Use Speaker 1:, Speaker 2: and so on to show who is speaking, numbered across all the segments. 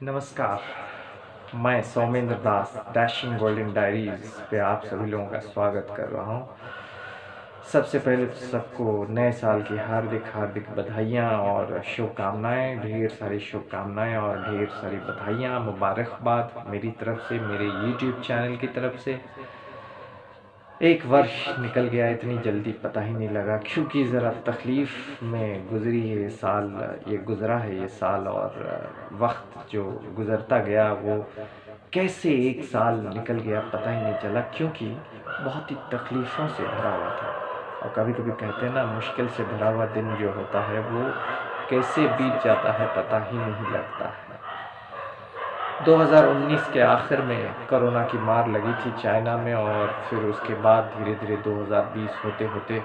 Speaker 1: नमस्कार। मैं सौमेंद्र दास dashing golden diaries पे आप सभी लोगों का स्वागत कर रहा हूँ। सबसे पहले तो सबको नए साल की हार्दिक हार्दिक बधाइयाँ और शुभकामनाएँ, ढेर सारी शुभकामनाएँ और ढेर सारी बधाइयाँ, मुबारकबाद मेरी तरफ से, मेरे यूट्यूब चैनल की तरफ से। एक वर्ष निकल गया इतनी जल्दी पता ही नहीं लगा, क्योंकि ज़रा तकलीफ़ में गुजरी है ये साल, ये गुज़रा है ये साल। और वक्त जो गुज़रता गया वो कैसे एक साल निकल गया पता ही नहीं चला, क्योंकि बहुत ही तकलीफ़ों से भरा हुआ था। और कभी कभी कहते हैं ना, मुश्किल से भरा हुआ दिन जो होता है वो कैसे बीत जाता है पता ही नहीं लगता है। 2019 के आखिर में कोरोना की मार लगी थी चाइना में, और फिर उसके बाद धीरे धीरे 2020 होते होते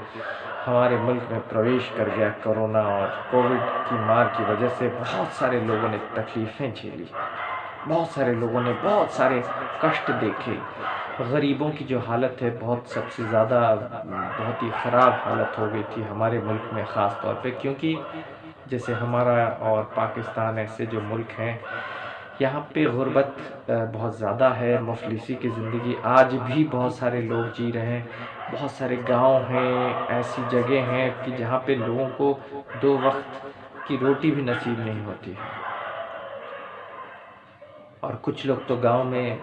Speaker 1: हमारे मुल्क में प्रवेश कर गया कोरोना। और कोविड की मार की वजह से बहुत सारे लोगों ने तकलीफ़ें झेली, बहुत सारे लोगों ने बहुत सारे कष्ट देखे। गरीबों की जो हालत है बहुत सबसे ज़्यादा बहुत ही ख़राब हालत हो गई थी हमारे मुल्क में ख़ास तौर पे, क्योंकि जैसे हमारा और पाकिस्तान ऐसे जो मुल्क हैं, यहाँ पे गुर्बत बहुत ज़्यादा है, मुफलिसी की ज़िंदगी आज भी बहुत सारे लोग जी रहे हैं। बहुत सारे गांव हैं, ऐसी जगह हैं कि जहाँ पे लोगों को 2 वक्त की रोटी भी नसीब नहीं होती है। और कुछ लोग तो गांव में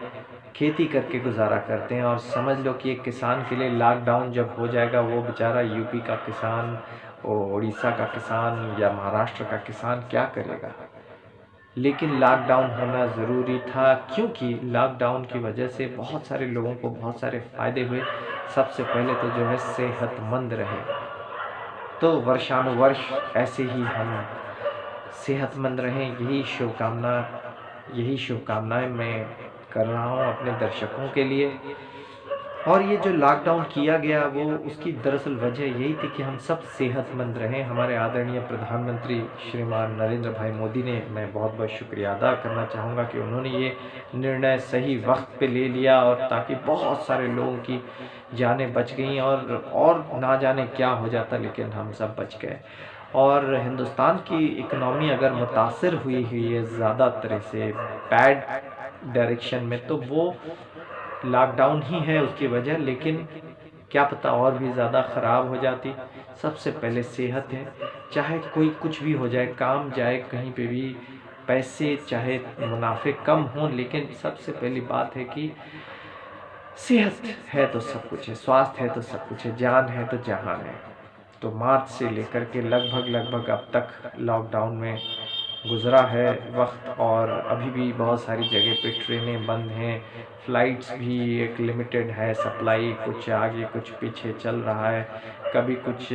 Speaker 1: खेती करके गुजारा करते हैं। और समझ लो कि एक किसान के लिए लॉकडाउन जब हो जाएगा, वो बेचारा यूपी का किसान, उड़ीसा का किसान या महाराष्ट्र का किसान क्या करेगा। लेकिन लॉकडाउन होना ज़रूरी था, क्योंकि लॉकडाउन की वजह से बहुत सारे लोगों को बहुत सारे फ़ायदे हुए। सबसे पहले तो जो है सेहतमंद रहे, तो वर्षानुवर्ष ऐसे ही हम सेहतमंद रहें, यही शुभकामनाएं मैं कर रहा हूँ अपने दर्शकों के लिए। और ये जो लॉकडाउन किया गया वो उसकी दरअसल वजह यही थी कि हम सब सेहतमंद रहें। हमारे आदरणीय प्रधानमंत्री श्रीमान नरेंद्र भाई मोदी ने, मैं बहुत बहुत शुक्रिया अदा करना चाहूँगा कि उन्होंने ये निर्णय सही वक्त पे ले लिया, और ताकि बहुत सारे लोगों की जानें बच गईं। और ना जाने क्या हो जाता, लेकिन हम सब बच गए। और हिंदुस्तान की इकनॉमी अगर मुतासर हुई है ज़्यादा तरह से बैड डायरेक्शन में, तो वो लॉकडाउन ही है उसकी वजह। लेकिन क्या पता और भी ज़्यादा ख़राब हो जाती। सबसे पहले सेहत है, चाहे कोई कुछ भी हो जाए, काम जाए कहीं पे भी, पैसे चाहे मुनाफे कम हों, लेकिन सबसे पहली बात है कि सेहत है तो सब कुछ है, स्वास्थ्य है तो सब कुछ है, जान है तो जहान है। तो मार्च से लेकर के लगभग अब तक लॉकडाउन में गुज़रा है वक्त। और अभी भी बहुत सारी जगह पे ट्रेनें बंद हैं, फ़्लाइट्स भी एक लिमिटेड है सप्लाई, कुछ आगे कुछ पीछे चल रहा है, कभी कुछ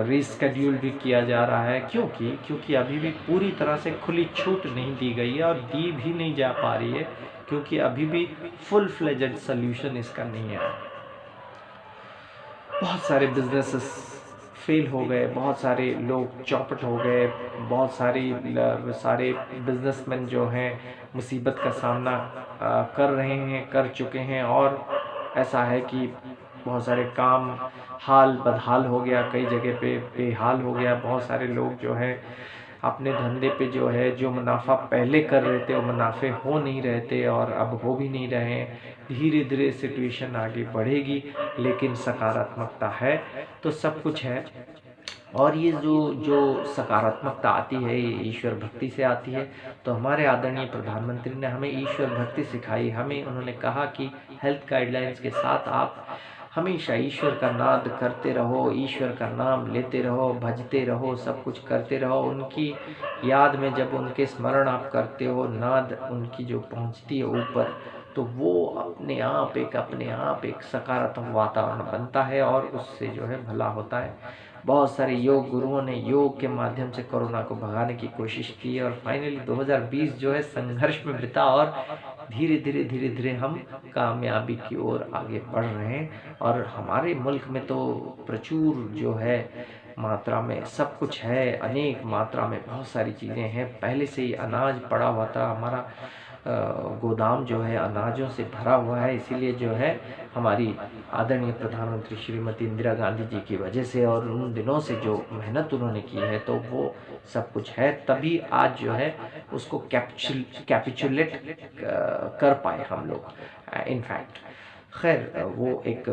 Speaker 1: रीस्केड्यूल भी किया जा रहा है। क्योंकि अभी भी पूरी तरह से खुली छूट नहीं दी गई है, और दी भी नहीं जा पा रही है, क्योंकि अभी भी फुल फ्लेजेड सोल्यूशन इसका नहीं है। बहुत सारे बिजनेसेस फेल हो गए, बहुत सारे लोग चौपट हो गए, बहुत सारे बिजनेसमैन जो हैं मुसीबत का सामना कर रहे हैं, कर चुके हैं। और ऐसा है कि बहुत सारे काम हाल बदहाल हो गया, कई जगह पे बेहाल हो गया। बहुत सारे लोग जो है अपने धंधे पे जो है जो मुनाफा पहले कर रहे थे वो मुनाफे हो नहीं रहे थे, और अब हो भी नहीं रहे हैं। धीरे धीरे सिचुएशन आगे बढ़ेगी, लेकिन सकारात्मकता है तो सब कुछ है। और ये जो जो सकारात्मकता आती है ये ईश्वर भक्ति से आती है। तो हमारे आदरणीय प्रधानमंत्री ने हमें ईश्वर भक्ति सिखाई। हमें उन्होंने कहा कि हेल्थ गाइडलाइंस के साथ आप हमेशा ईश्वर का नाद करते रहो, ईश्वर का नाम लेते रहो, भजते रहो, सब कुछ करते रहो। उनकी याद में जब उनके स्मरण आप करते हो, नाद उनकी जो पहुंचती है ऊपर, तो वो अपने आप एक सकारात्मक वातावरण बनता है, और उससे जो है भला होता है। बहुत सारे योग गुरुओं ने योग के माध्यम से कोरोना को भगाने की कोशिश की, और फाइनली 2020 जो है संघर्ष में बिता, और धीरे धीरे हम कामयाबी की ओर आगे बढ़ रहे हैं। और हमारे मुल्क में तो प्रचुर जो है मात्रा में सब कुछ है, अनेक मात्रा में बहुत सारी चीज़ें हैं। पहले से ही अनाज पड़ा हुआ था, हमारा गोदाम जो है अनाजों से भरा हुआ है। इसीलिए जो है हमारी आदरणीय प्रधानमंत्री श्रीमती इंदिरा गांधी जी की वजह से और उन दिनों से जो मेहनत उन्होंने की है तो वो सब कुछ है, तभी आज जो है उसको कैपिचुलेट कर पाए हम लोग इनफैक्ट। खैर वो एक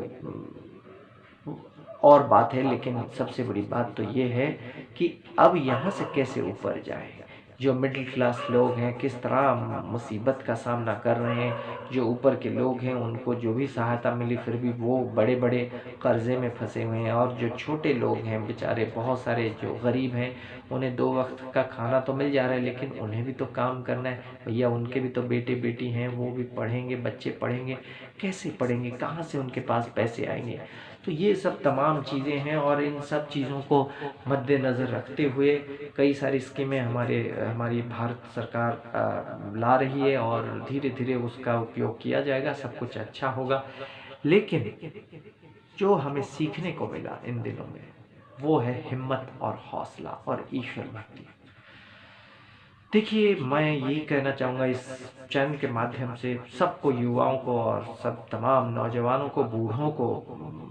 Speaker 1: और बात है, लेकिन सबसे बड़ी बात तो ये है कि अब यहाँ से कैसे ऊपर जाए। जो मिडिल क्लास लोग हैं किस तरह मुसीबत का सामना कर रहे हैं, जो ऊपर के लोग हैं उनको जो भी सहायता मिली फिर भी वो बड़े बड़े कर्जे में फंसे हुए हैं, और जो छोटे लोग हैं बेचारे बहुत सारे जो गरीब हैं उन्हें 2 वक्त का खाना तो मिल जा रहा है लेकिन उन्हें भी तो काम करना है भैया, उनके भी तो बेटे बेटी हैं, वो भी पढ़ेंगे, बच्चे पढ़ेंगे, कैसे पढ़ेंगे, कहाँ से उनके पास पैसे आएंगे। तो ये सब तमाम चीज़ें हैं और इन सब चीज़ों को मद्देनज़र रखते हुए कई सारी स्कीमें हमारी भारत सरकार ला रही है और धीरे धीरे उसका उपयोग किया जाएगा, सब कुछ अच्छा होगा। लेकिन जो हमें सीखने को मिला इन दिनों में वो है हिम्मत और हौसला और ईश्वर भक्ति। देखिए मैं यही कहना चाहूँगा इस चैनल के माध्यम से सबको, युवाओं को और सब तमाम नौजवानों को, बूढ़ों को,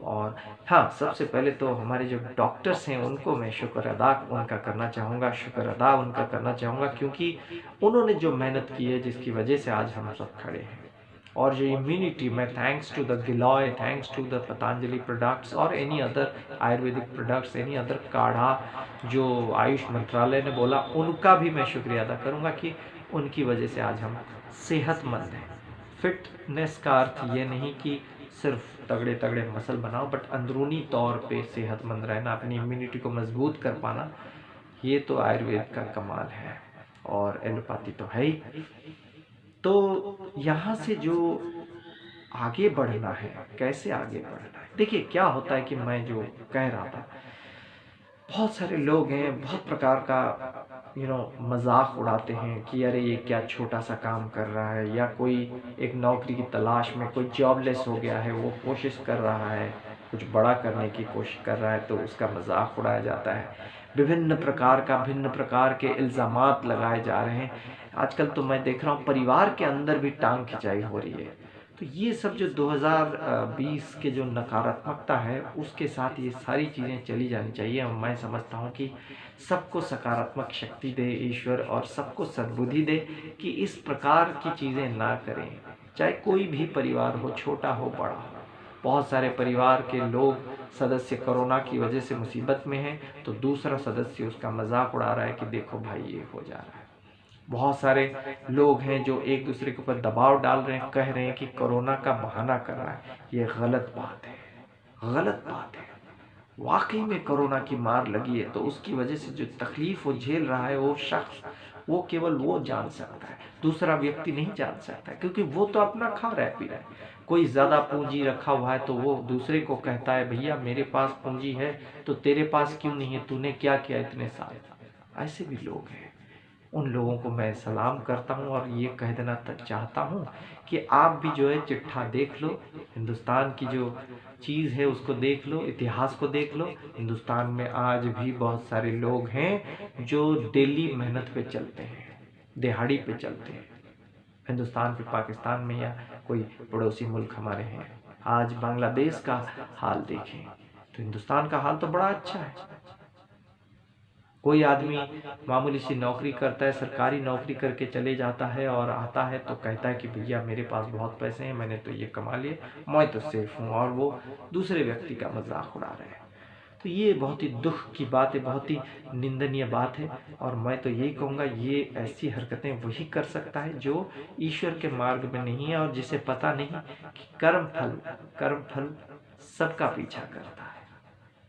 Speaker 1: और हाँ सबसे पहले तो हमारे जो डॉक्टर्स हैं उनको मैं शुक्र अदा उनका करना चाहूँगा, शुक्र अदा उनका करना चाहूँगा, क्योंकि उन्होंने जो मेहनत की है जिसकी वजह से आज हम सब खड़े हैं। और जो इम्यूनिटी, मैं thanks to the giloy, thanks to the Patanjali products और any other Ayurvedic products, any other kadha जो आयुष मंत्रालय ने बोला, उनका भी मैं शुक्रिया अदा करूंगा कि उनकी वजह से आज हम सेहतमंद हैं। फिटनेस का अर्थ ये नहीं कि सिर्फ तगड़े तगड़े मसल बनाओ, बट अंदरूनी तौर पे सेहतमंद रहना, अपनी इम्यूनिटी को मजबूत कर पाना, ये तो आयुर्वेद का कमाल है और एलोपैथी तो है ही। तो यहाँ से जो आगे बढ़ना है, कैसे आगे बढ़ना है, देखिए क्या होता है कि मैं जो कह रहा था, बहुत सारे लोग हैं बहुत प्रकार का मजाक उड़ाते हैं कि अरे ये क्या छोटा सा काम कर रहा है, या कोई एक नौकरी की तलाश में कोई जॉबलेस हो गया है, वो कोशिश कर रहा है कुछ बड़ा करने की कोशिश कर रहा है तो उसका मजाक उड़ाया जाता है। भिन्न प्रकार के इल्ज़ामात लगाए जा रहे हैं। आजकल तो मैं देख रहा हूँ परिवार के अंदर भी टांग खिंचाई हो रही है। तो ये सब जो 2020 के जो नकारात्मकता है उसके साथ ये सारी चीज़ें चली जानी चाहिए। मैं समझता हूँ कि सबको सकारात्मक शक्ति दे ईश्वर और सबको सद्बुद्धि दे कि इस प्रकार की चीज़ें ना करें, चाहे कोई भी परिवार हो, छोटा हो बड़ा हो। बहुत सारे परिवार के लोग सदस्य कोरोना की वजह से मुसीबत में हैं तो दूसरा सदस्य उसका मजाक उड़ा रहा है कि देखो भाई ये हो जा रहा है। बहुत सारे लोग हैं जो एक दूसरे के ऊपर दबाव डाल रहे हैं, कह रहे हैं कि कोरोना का बहाना कर रहा है। ये गलत बात है, गलत बात है। वाकई में कोरोना की मार लगी है तो उसकी वजह से जो तकलीफ वो झेल रहा है वो शख्स, वो केवल वो जान सकता है, दूसरा व्यक्ति नहीं जान सकता, क्योंकि वो तो अपना खा रहा है पी रहा है। कोई ज़्यादा पूंजी रखा हुआ है तो वो दूसरे को कहता है भैया मेरे पास पूंजी है तो तेरे पास क्यों नहीं है, तूने क्या किया इतने साल। ऐसे भी लोग हैं। उन लोगों को मैं सलाम करता हूं और ये कह देना चाहता हूं कि आप भी जो है चिट्ठा देख लो, हिंदुस्तान की जो चीज़ है उसको देख लो, इतिहास को देख लो। हिंदुस्तान में आज भी बहुत सारे लोग हैं जो डेली मेहनत पे चलते हैं, दिहाड़ी पे चलते हैं। हिंदुस्तान पे, पाकिस्तान में या कोई पड़ोसी मुल्क हमारे हैं, आज बांग्लादेश का हाल देखें तो हिंदुस्तान का हाल तो बड़ा अच्छा है। कोई आदमी मामूली सी नौकरी करता है, सरकारी नौकरी करके चले जाता है और आता है तो कहता है कि भैया मेरे पास बहुत पैसे हैं, मैंने तो ये कमा लिए, मैं तो सेफ हूँ, और वो दूसरे व्यक्ति का मजाक उड़ा रहे हैं। तो ये बहुत ही दुख की बात है, बहुत ही निंदनीय बात है। और मैं तो यही कहूँगा ये ऐसी हरकतें वही कर सकता है जो ईश्वर के मार्ग में नहीं है और जिसे पता नहीं कि कर्म फल सबका पीछा करता है।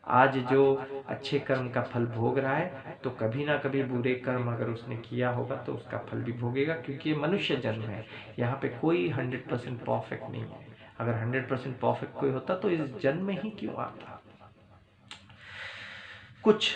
Speaker 1: आज जो अच्छे कर्म का फल भोग रहा है तो कभी ना कभी बुरे कर्म अगर उसने किया होगा तो उसका फल भी भोगेगा, क्योंकि ये मनुष्य जन्म है। यहाँ पे कोई 100% परफेक्ट नहीं है। अगर 100% परफेक्ट कोई होता तो इस जन्म में ही क्यों आता। कुछ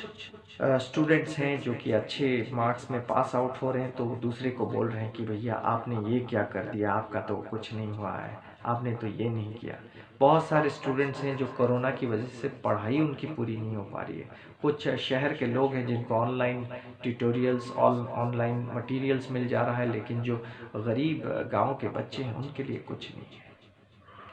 Speaker 1: स्टूडेंट्स हैं जो कि अच्छे मार्क्स में पास आउट हो रहे हैं, तो वो दूसरे को बोल रहे हैं कि भैया आपने ये क्या कर दिया, आपका तो कुछ नहीं हुआ है, आपने तो ये नहीं किया। बहुत सारे स्टूडेंट्स हैं जो कोरोना की वजह से पढ़ाई उनकी पूरी नहीं हो पा रही है। कुछ शहर के लोग हैं जिनको ऑनलाइन ट्यूटोरियल्स ऑनलाइन मटेरियल्स मिल जा रहा है, लेकिन जो गरीब गांव के बच्चे हैं उनके लिए कुछ नहीं है।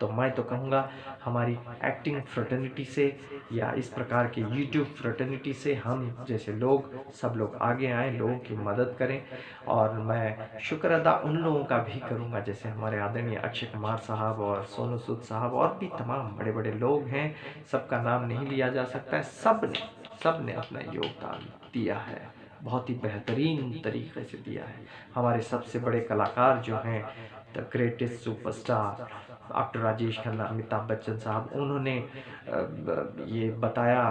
Speaker 1: तो मैं तो कहूँगा हमारी एक्टिंग फ्रेटर्निटी से या इस प्रकार के यूट्यूब फ्रेटर्निटी से हम जैसे लोग सब लोग आगे आएँ, लोगों की मदद करें। और मैं शुक्र अदा उन लोगों का भी करूँगा जैसे हमारे आदरणीय अक्षय कुमार साहब और सोनू सूद साहब और भी तमाम बड़े बड़े लोग हैं, सबका नाम नहीं लिया जा सकता है। सब ने अपना योगदान दिया है, बहुत ही बेहतरीन तरीके से दिया है। हमारे सबसे बड़े कलाकार जो हैं, the greatest superstar doctor Rajesh Khanna, Amitabh Bachchan साहब, उन्होंने ये बताया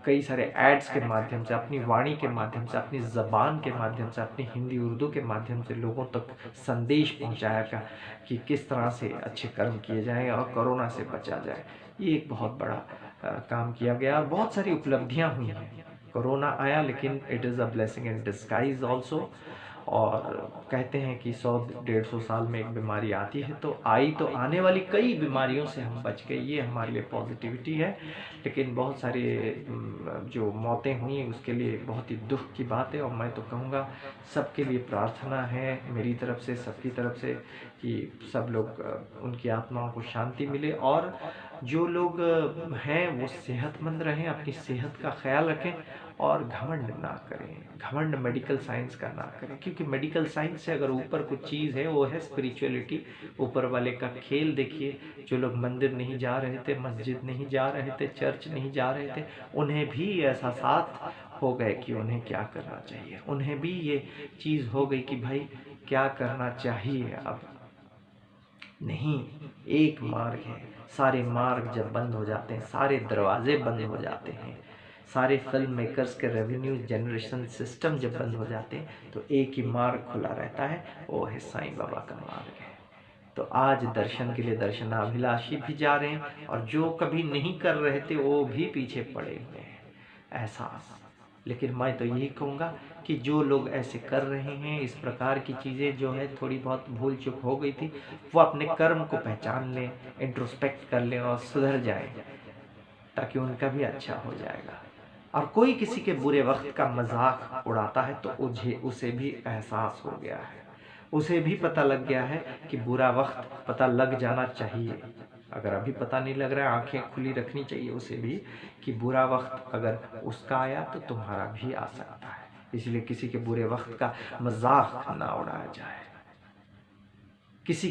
Speaker 1: कई सारे एड्स के माध्यम से, अपनी वाणी के माध्यम से, अपनी ज़बान के माध्यम से, अपनी हिंदी उर्दू के माध्यम से लोगों तक संदेश पहुंचाया कि किस तरह से अच्छे कर्म किए जाएं और कोरोना से बचा जाए। ये एक बहुत बड़ा काम किया गया और बहुत सारी उपलब्धियां हुई हैं। कोरोना आया लेकिन it is a blessing in disguise also. और कहते हैं कि 100-150 साल में एक बीमारी आती है, तो आई तो आने वाली कई बीमारियों से हम बच गए, ये हमारे लिए पॉजिटिविटी है। लेकिन बहुत सारे जो मौतें हुई उसके लिए बहुत ही दुख की बात है। और मैं तो कहूँगा सबके लिए प्रार्थना है मेरी तरफ से, सबकी तरफ से, कि सब लोग उनकी आत्माओं को शांति मिले और जो लोग हैं वो सेहतमंद रहें, अपनी सेहत का ख्याल रखें और घमंड ना करें। घमंड मेडिकल साइंस का ना करें, क्योंकि मेडिकल साइंस से अगर ऊपर कुछ चीज़ है वो है स्पिरिचुअलिटी, ऊपर वाले का खेल। देखिए जो लोग मंदिर नहीं जा रहे थे, मस्जिद नहीं जा रहे थे, चर्च नहीं जा रहे थे, उन्हें भी एहसास हो गए कि उन्हें क्या करना चाहिए। उन्हें भी ये चीज़ हो गई कि भाई क्या करना चाहिए। अब नहीं, एक मार्ग है। सारे मार्ग जब बंद हो जाते हैं, सारे दरवाजे बंद हो जाते हैं, सारे फिल्म मेकर्स के रेवेन्यू जनरेशन सिस्टम जब बंद हो जाते हैं, तो एक ही मार्ग खुला रहता है, वो है साईं बाबा का मार्ग है। तो आज दर्शन के लिए दर्शनाभिलाषी भी जा रहे हैं और जो कभी नहीं कर रहे थे वो भी पीछे पड़े हुए हैं, एहसास। लेकिन मैं तो यही कहूँगा कि जो लोग ऐसे कर रहे हैं, इस प्रकार की चीज़ें जो है थोड़ी बहुत भूल चूक हो गई थी, वो अपने कर्म को पहचान लें, इंट्रोस्पेक्ट कर लें और सुधर जाएं, ताकि उनका भी अच्छा हो जाएगा। और कोई किसी के बुरे वक्त का मजाक उड़ाता है तो उसे भी एहसास हो गया है, उसे भी पता लग गया है कि बुरा वक्त पता लग जाना चाहिए। अगर अभी पता नहीं लग रहा है, आंखें खुली रखनी चाहिए उसे भी कि बुरा वक्त अगर उसका आया तो तुम्हारा भी आ सकता है। इसलिए किसी के बुरे वक्त का मजाक ना उड़ाया जाए, किसी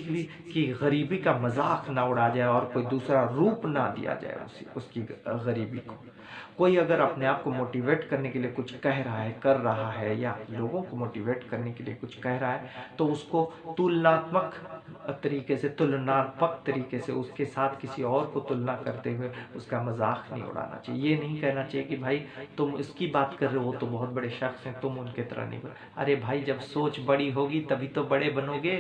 Speaker 1: की गरीबी का मजाक ना उड़ाया जाए और कोई दूसरा रूप ना दिया जाए उसकी गरीबी को। कोई अगर अपने आप को मोटिवेट करने के लिए कुछ कह रहा है, कर रहा है, या लोगों को मोटिवेट करने के लिए कुछ कह रहा है, तो उसको तुलनात्मक तरीके से उसके साथ किसी और को तुलना करते हुए उसका मजाक नहीं उड़ाना चाहिए। ये नहीं कहना चाहिए कि भाई तुम इसकी बात कर रहे हो, तो बहुत बड़े शख्स हैं, तुम उनके तरह नहीं बनो। अरे भाई, जब सोच बड़ी होगी तभी तो बड़े बनोगे।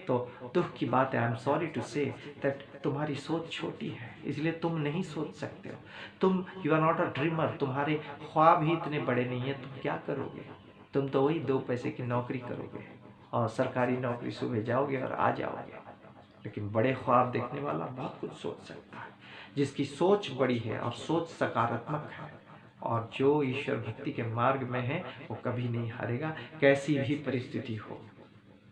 Speaker 1: तो दुख की बात है, I am sorry to say that तुम्हारी सोच छोटी है, इसलिए तुम नहीं सोच सकते हो। तुम you are not a dreamer, तुम्हारे ख्वाब ही इतने बड़े नहीं है, तुम क्या करोगे? तुम तो वही 2 पैसे की नौकरी करोगे और सरकारी नौकरी, सुबह जाओगे और आ जाओगे। लेकिन बड़े ख्वाब देखने वाला बहुत कुछ सोच सकता है, जिसकी सोच बड़ी है और सोच सकारात्मक है, और जो ईश्वर भक्ति के मार्ग में है वो कभी नहीं हारेगा, कैसी भी परिस्थिति हो।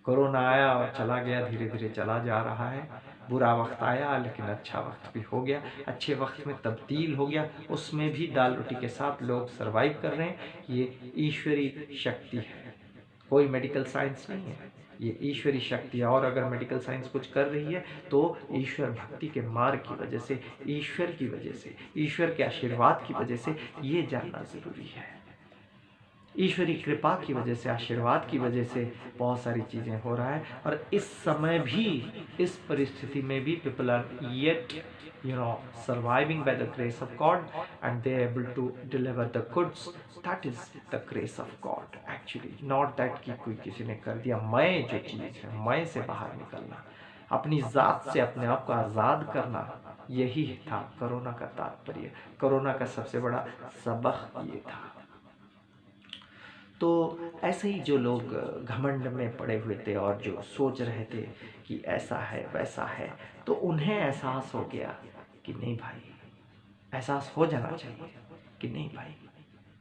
Speaker 1: कोरोना आया और चला गया, धीरे धीरे चला जा रहा है। बुरा वक्त आया लेकिन अच्छा वक्त भी हो गया, अच्छे वक्त में तब्दील हो गया, उसमें भी दाल रोटी के साथ लोग सरवाइव कर रहे हैं। ये ईश्वरीय शक्ति है, कोई मेडिकल साइंस नहीं है, ये ईश्वरीय शक्ति है। और अगर मेडिकल साइंस कुछ कर रही है तो ईश्वर भक्ति के मार्ग की वजह से, ईश्वर की वजह से, ईश्वर के आशीर्वाद की वजह से, ये जानना ज़रूरी है। ईश्वरी कृपा की वजह से, आशीर्वाद की वजह से बहुत सारी चीज़ें हो रहा है। और इस समय भी, इस परिस्थिति में भी people are yet surviving by the grace of God and they able to deliver the goods. That is the grace of God actually, not that कि कोई किसी ने कर दिया। मैं जो चीज़ है, मैं से बाहर निकलना, अपनी ज़ात से अपने आप को आज़ाद करना, यही था कोरोना का तात्पर्य, कोरोना का सबसे बड़ा सबक ये था। तो ऐसे ही जो लोग घमंड में पड़े हुए थे और जो सोच रहे थे कि ऐसा है वैसा है, तो उन्हें एहसास हो गया कि नहीं भाई, एहसास हो जाना चाहिए कि नहीं भाई,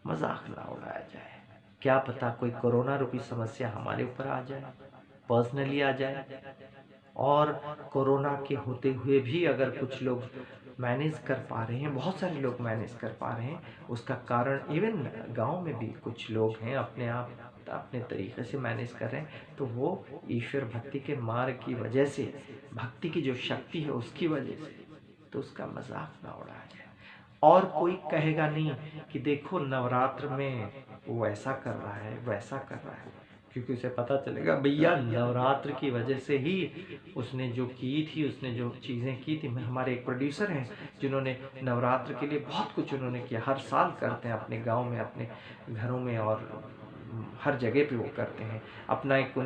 Speaker 1: मजाक ना उड़ाया जाए। क्या पता कोई कोरोना रूपी समस्या हमारे ऊपर आ जाए, पर्सनली आ जाए, और कोरोना के होते हुए भी अगर कुछ लोग मैनेज कर पा रहे हैं, बहुत सारे लोग मैनेज कर पा रहे हैं, उसका कारण इवन गांव में भी कुछ लोग हैं अपने आप अपने तरीके से मैनेज कर रहे हैं, तो वो ईश्वर भक्ति के मार्ग की वजह से, भक्ति की जो शक्ति है उसकी वजह से, तो उसका मजाक ना उड़ाया जाए। और कोई कहेगा नहीं कि देखो नवरात्र में वो ऐसा कर रहा है वैसा कर रहा है, क्योंकि उसे पता चलेगा भैया नवरात्र की वजह से ही उसने जो की थी, उसने जो चीज़ें की थी। हमारे एक प्रोड्यूसर हैं जिन्होंने नवरात्र के लिए बहुत कुछ उन्होंने किया, हर साल करते हैं अपने गांव में, अपने घरों में, और हर जगह पे वो करते हैं। अपना एक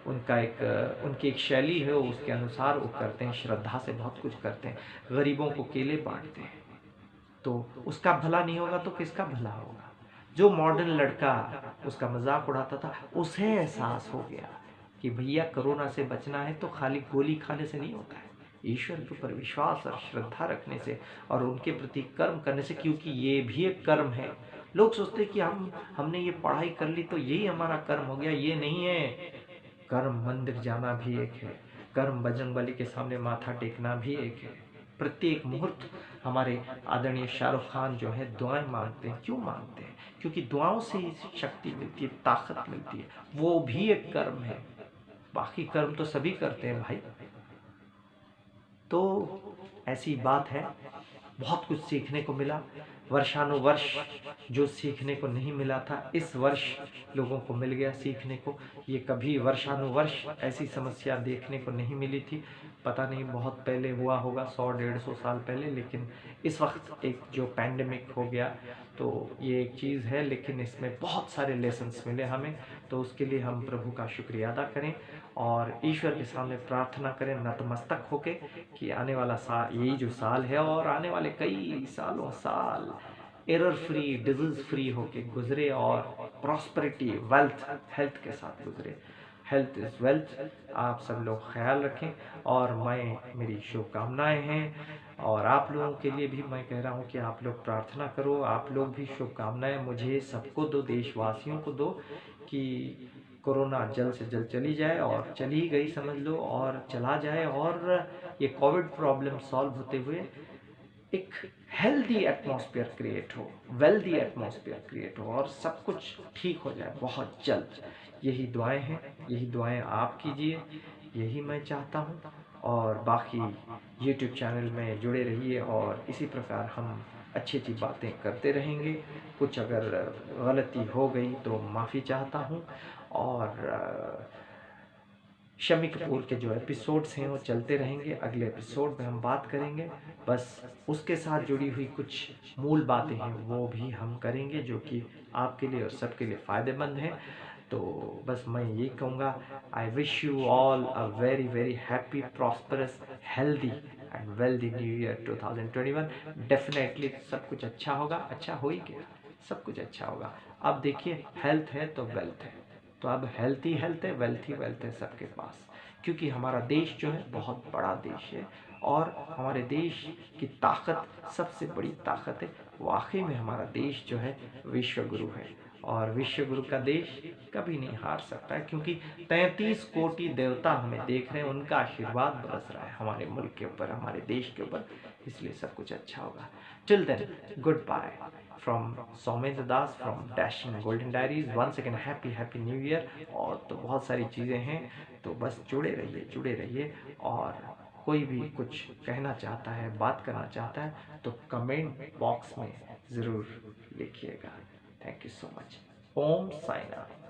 Speaker 1: उनकी एक शैली है, उसके अनुसार वो करते हैं, श्रद्धा से बहुत कुछ करते हैं, गरीबों को केले बांटते हैं। तो उसका भला नहीं होगा तो किसका भला होगा? जो मॉडर्न लड़का उसका मजाक उड़ाता था, उसे एहसास हो गया कि भैया कोरोना से बचना है तो खाली गोली खाने से नहीं होता है, ईश्वर के ऊपर विश्वास और श्रद्धा रखने से और उनके प्रति कर्म करने से, क्योंकि ये भी एक कर्म है। लोग सोचते हैं कि हमने ये पढ़ाई कर ली तो यही हमारा कर्म हो गया, ये नहीं है। कर्म मंदिर जाना भी एक है, कर्म बजरंगबली के सामने माथा टेकना भी एक है। प्रत्येक मुहूर्त हमारे आदरणीय शाहरुख खान जो है दुआएं मांगते हैं। क्यों मांगते हैं? क्योंकि दुआओं से ही शक्ति मिलती है, ताकत मिलती है, वो भी एक कर्म है। बाकी कर्म तो सभी करते हैं भाई। तो ऐसी बात है, बहुत कुछ सीखने को मिला। वर्षानुवर्ष जो सीखने को नहीं मिला था, इस वर्ष लोगों को मिल गया सीखने को। ये कभी वर्षानुवर्ष ऐसी समस्या देखने को नहीं मिली थी। पता नहीं बहुत पहले हुआ होगा, 100-150 साल पहले, लेकिन इस वक्त एक जो पैंडेमिक हो गया, तो ये एक चीज़ है, लेकिन इसमें बहुत सारे लेसन्स मिले हमें। तो उसके लिए हम प्रभु का शुक्रिया अदा करें और ईश्वर के सामने प्रार्थना करें नतमस्तक होके कि आने वाला साल, यही जो साल है और आने वाले कई साल एरर फ्री, डिजीज फ्री होके गुजरे और प्रॉस्पेरिटी, वेल्थ, हेल्थ के साथ गुजरे। Health is wealth. आप सब लोग ख्याल रखें और मेरी शुभकामनाएं हैं, और आप लोगों के लिए भी मैं कह रहा हूं कि आप लोग प्रार्थना करो, आप लोग भी शुभकामनाएं मुझे सबको दो, देशवासियों को दो, कि कोरोना जल्द से जल्द चली जाए, और चली ही गई समझ लो, और चला जाए, और ये कोविड प्रॉब्लम सॉल्व होते हुए एक हेल्दी एटमॉस्फेयर क्रिएट हो, वेल्दी एटमॉस्फेयर क्रिएट हो, और सब कुछ ठीक हो जाए बहुत जल्द। यही दुआएं हैं, यही दुआएं आप कीजिए, यही मैं चाहता हूँ। और बाकी YouTube चैनल में जुड़े रहिए और इसी प्रकार हम अच्छी अच्छी बातें करते रहेंगे। कुछ अगर गलती हो गई तो माफ़ी चाहता हूँ, और शम्मी कपूर के जो एपिसोड्स हैं वो चलते रहेंगे। अगले एपिसोड में हम बात करेंगे, बस उसके साथ जुड़ी हुई कुछ मूल बातें हैं वो भी हम करेंगे, जो कि आपके लिए और सबके लिए फ़ायदेमंद हैं। तो बस मैं यही कहूँगा, I wish you all a very very happy, prosperous, healthy and wealthy new year 2021। Definitely सब कुछ अच्छा होगा, अच्छा हो ही गया, सब कुछ अच्छा होगा। अब देखिए, हेल्थ है तो वेल्थ है, तो अब हेल्थ ही हेल्थ है, वेल्थ ही वेल्थ है सबके पास, क्योंकि हमारा देश जो है बहुत बड़ा देश है, और हमारे देश की ताकत सबसे बड़ी ताकत है। वाकई में हमारा देश जो है विश्व गुरु है, और विश्व गुरु का देश कभी नहीं हार सकता है, क्योंकि 33 कोटि देवता हमें देख रहे हैं, उनका आशीर्वाद बरस रहा है हमारे मुल्क के ऊपर, हमारे देश के ऊपर, इसलिए सब कुछ अच्छा होगा। Till then, goodbye from Soumendra Das from dashing golden diaries. Once again happy happy new year. और तो बहुत सारी चीज़ें हैं, तो बस जुड़े रहिए, और कोई भी कुछ कहना चाहता है, बात करना चाहता है, तो कमेंट बॉक्स में ज़रूर लिखिएगा। Thank you so much. Om Sai Ram.